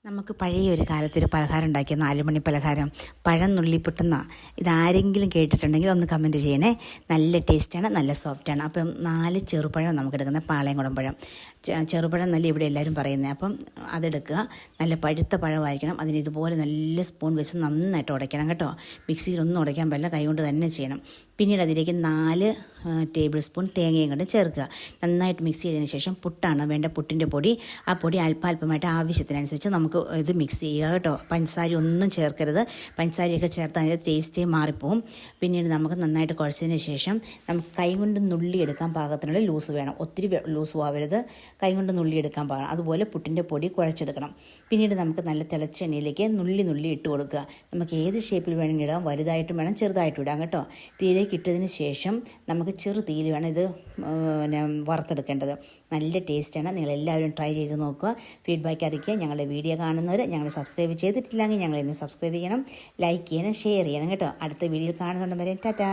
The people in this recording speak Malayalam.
നമുക്ക് പഴയ ഒരു കാലത്തൊരു പലഹാരം ഉണ്ടാക്കിയ 4 മണി പലഹാരം പഴം നുള്ളിപ്പൊട്ടുന്ന ഇതാരെങ്കിലും കേട്ടിട്ടുണ്ടെങ്കിൽ ഒന്ന് കമൻറ്റ് ചെയ്യണേ. നല്ല ടേസ്റ്റാണ്, നല്ല സോഫ്റ്റാണ്. അപ്പം 4 ചെറുപഴം നമുക്ക് എടുക്കുന്നത്, പാളയംകുടം പഴം. ചെറുപഴം നല്ല ഇവിടെ എല്ലാവരും പറയുന്നത്. അപ്പം അതെടുക്കുക, നല്ല പഴുത്ത പഴമായിരിക്കണം. അതിന് ഇതുപോലെ നല്ല സ്പൂൺ വെച്ച് നന്നായിട്ട് ഉടയ്ക്കണം കേട്ടോ. മിക്സിയിലൊന്നും ഉടയ്ക്കാൻ പാടില്ല, കൈകൊണ്ട് തന്നെ ചെയ്യണം. പിന്നീട് അതിലേക്ക് 4 ടേബിൾ സ്പൂൺ തേങ്ങയും കൊണ്ട് ചേർക്കുക. നന്നായിട്ട് മിക്സ് ചെയ്തതിന് ശേഷം പുട്ടാണ് വേണ്ട, പുട്ടിൻ്റെ പൊടി. ആ പൊടി അല്പാൽപ്പമായിട്ട് ആവശ്യത്തിനനുസരിച്ച് നമുക്ക് ഇത് മിക്സ് ചെയ്യുക കേട്ടോ. പഞ്ചസാര ഒന്നും ചേർക്കരുത്, പഞ്ചസാരയൊക്കെ ചേർത്ത് അതിൻ്റെ ടേസ്റ്റേ മാറിപ്പോവും. പിന്നീട് നമുക്ക് നന്നായിട്ട് കുഴച്ചതിന് ശേഷം നമുക്ക് കൈ കൊണ്ട് നുള്ളിയെടുക്കാൻ പാകത്തിനുള്ള ലൂസ് വേണം, ഒത്തിരി ലൂസും ആവരുത്, കൈ കൊണ്ട് നുള്ളിയെടുക്കാൻ പാകണം. അതുപോലെ പുട്ടിൻ്റെ പൊടി കുഴച്ചെടുക്കണം. പിന്നീട് നമുക്ക് നല്ല തിളച്ച എണ്ണയിലേക്ക് നുള്ളി ഇട്ട് കൊടുക്കുക. നമുക്ക് ഏത് ഷേപ്പിൽ വേണമെങ്കിൽ ഇടാം, വലുതായിട്ടും വേണം ചെറുതായിട്ടും ഇടാം കേട്ടോ. തീയിലേക്ക് ഇട്ടതിന് ശേഷം നമുക്ക് ചെറു തീയിൽ വേണം ഇത് വറുത്തെടുക്കേണ്ടത്. നല്ല ടേസ്റ്റാണ്. നിങ്ങളെല്ലാവരും ട്രൈ ചെയ്ത് നോക്കുക, ഫീഡ്ബാക്ക് അറിയിക്കുക. ഞങ്ങളുടെ വീഡിയോ കാണുന്നവർ ഞങ്ങൾ സബ്സ്ക്രൈബ് ചെയ്തിട്ടില്ലെങ്കിൽ ഞങ്ങൾ ഇന്ന് സബ്സ്ക്രൈബ് ചെയ്യണം, ലൈക്ക് ചെയ്യണം, ഷെയർ ചെയ്യണം കേട്ടോ. അടുത്ത വീഡിയോയിൽ കാണുന്നുണ്ടെങ്കിൽ ടാറ്റാ.